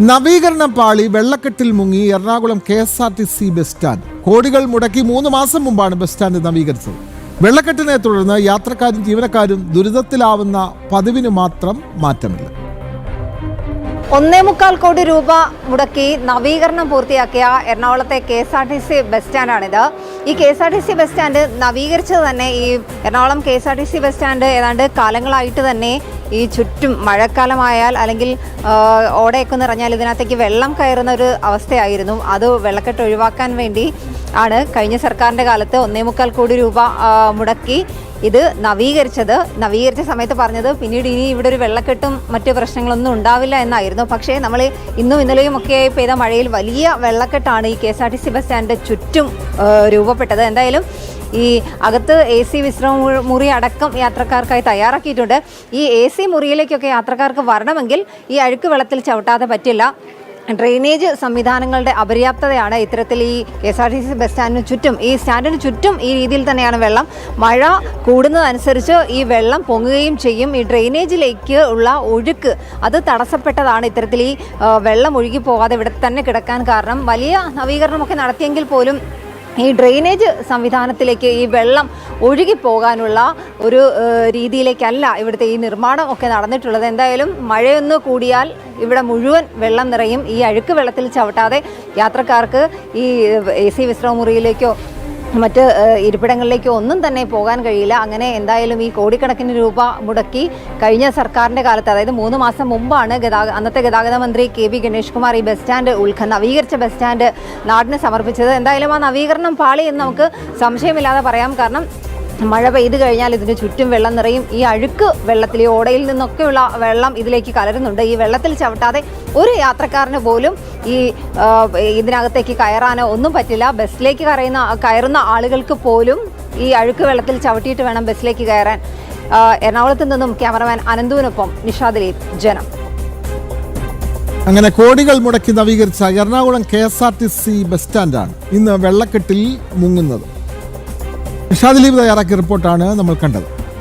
നവീകരണം പാളി വെള്ളക്കെട്ടിൽ മുങ്ങി എറണാകുളം KSRTC ബസ് സ്റ്റാൻഡ്. കോടികൾ മുടക്കി 3 മാസം മുമ്പാണ് ബസ് സ്റ്റാൻഡ് നവീകരിച്ചത്. വെള്ളക്കെട്ടിനെ തുടർന്ന് യാത്രക്കാരും ജീവനക്കാരും ദുരിതത്തിലാവുന്ന പതിവിന് മാത്രം മാറ്റമില്ല. 1.25 കോടി രൂപ മുടക്കി നവീകരണം പൂർത്തിയാക്കിയ എറണാകുളത്തെ KSRTC ബസ് സ്റ്റാൻഡാണിത്. ഈ KSRTC ബസ് സ്റ്റാൻഡ് നവീകരിച്ചത് തന്നെ ഈ എറണാകുളം KSRTC ബസ് സ്റ്റാൻഡ് ഏതാണ്ട് കാലങ്ങളായിട്ട് തന്നെ ഈ ചുറ്റും മഴക്കാലമായാൽ അല്ലെങ്കിൽ ഓടയൊക്കെ നിറഞ്ഞാൽ ഇതിനകത്തേക്ക് വെള്ളം കയറുന്ന ഒരു അവസ്ഥയായിരുന്നു. അത് വെള്ളക്കെട്ട് ഒഴിവാക്കാൻ വേണ്ടി ആണ് കഴിഞ്ഞ സർക്കാരിൻ്റെ കാലത്ത് 1.25 കോടി രൂപ മുടക്കി ഇത് നവീകരിച്ച സമയത്ത് പറഞ്ഞത് പിന്നീട് ഇനി ഇവിടെ ഒരു വെള്ളക്കെട്ടും മറ്റു പ്രശ്നങ്ങളൊന്നും ഉണ്ടാവില്ല എന്നായിരുന്നു. പക്ഷേ നമ്മൾ ഇന്നും ഇന്നലെയും ഒക്കെ പെയ്ത മഴയിൽ വലിയ വെള്ളക്കെട്ടാണ് ഈ KSRTC ബസ് സ്റ്റാൻഡിൻ്റെ ചുറ്റും രൂപപ്പെട്ടത്. എന്തായാലും ഈ അകത്ത് AC വിശ്രമമുറി അടക്കം യാത്രക്കാർക്കായി തയ്യാറാക്കിയിട്ടുണ്ട്. ഈ AC മുറിയിലേക്കൊക്കെ യാത്രക്കാർക്ക് വരണമെങ്കിൽ ഈ അഴുക്ക് വെള്ളത്തിൽ ചവിട്ടാതെ പറ്റില്ല. ഡ്രെയിനേജ് സംവിധാനങ്ങളുടെ അപര്യാപ്തതയാണ് ഇത്തരത്തിൽ ഈ KSRTC ബസ് സ്റ്റാൻഡിന് ചുറ്റും ഈ രീതിയിൽ തന്നെയാണ് വെള്ളം. മഴ കൂടുന്നതനുസരിച്ച് ഈ വെള്ളം പൊങ്ങുകയും ചെയ്യും. ഈ ഡ്രെയിനേജിലേക്ക് ഉള്ള ഒഴുക്ക് അത് തടസ്സപ്പെട്ടതാണ് ഇത്തരത്തിൽ ഈ വെള്ളം ഒഴുകി പോകാതെ ഇവിടെ തന്നെ കിടക്കാൻ കാരണം. വലിയ നവീകരണമൊക്കെ നടത്തിയെങ്കിൽ പോലും ഈ ഡ്രെയിനേജ് സംവിധാനത്തിലേക്ക് ഈ വെള്ളം ഒഴുകിപ്പോകാനുള്ള ഒരു രീതിയിലേക്കല്ല ഇവിടുത്തെ ഈ നിർമ്മാണം ഒക്കെ നടന്നിട്ടുള്ളത്. എന്തായാലും മഴയൊന്ന് കൂടിയാൽ ഇവിടെ മുഴുവൻ വെള്ളം നിറയും. ഈ അഴുക്ക് വെള്ളത്തിൽ ചവിട്ടാതെ യാത്രക്കാർക്ക് ഈ AC വിശ്രമമുറിയിലേക്കോ മറ്റ് ഇരിപ്പിടങ്ങളിലേക്കോ ഒന്നും തന്നെ പോകാൻ കഴിയില്ല. അങ്ങനെ എന്തായാലും ഈ കോടിക്കണക്കിന് രൂപ മുടക്കി കഴിഞ്ഞ സർക്കാരിൻ്റെ കാലത്ത്, അതായത് 3 മാസം മുമ്പാണ് അന്നത്തെ ഗതാഗത മന്ത്രി KV ഗണേഷ് കുമാർ ഈ ബസ് സ്റ്റാൻഡ് നവീകരിച്ച ബസ് സ്റ്റാൻഡ് നാടിന് സമർപ്പിച്ചത്. എന്തായാലും ആ നവീകരണം പാളി എന്ന് നമുക്ക് സംശയമില്ലാതെ പറയാം. കാരണം മഴ പെയ്തു കഴിഞ്ഞാൽ ഇതിന് ചുറ്റും വെള്ളം നിറയും. ഈ അഴുക്ക് വെള്ളത്തിൽ ഈ ഓടയിൽ നിന്നൊക്കെയുള്ള വെള്ളം ഇതിലേക്ക് കലരുന്നുണ്ട്. ഈ വെള്ളത്തിൽ ചവിട്ടാതെ ഒരു യാത്രക്കാരന് പോലും ഈ ഇതിനകത്തേക്ക് കയറാനോ ഒന്നും പറ്റില്ല. ബസ്സിലേക്ക് കയറുന്ന ആളുകൾക്ക് പോലും ഈ അഴുക്ക് വെള്ളത്തിൽ ചവിട്ടിയിട്ട് വേണം ബസ്സിലേക്ക് കയറാൻ. എറണാകുളത്ത് നിന്നും ക്യാമറമാൻ അനന്തുവിനൊപ്പം നിഷാ ദിലീപ്, ജനം. അങ്ങനെ കോടികൾ മുടക്കി നവീകരിച്ച എറണാകുളം KSRTC ബസ് സ്റ്റാൻഡാണ് ഇന്ന് വെള്ളക്കെട്ടിൽ മുങ്ങുന്നത്. നിഷാ ദിലീപ് തയ്യാറാക്കിയ റിപ്പോർട്ടാണ് നമ്മൾ കണ്ടത്.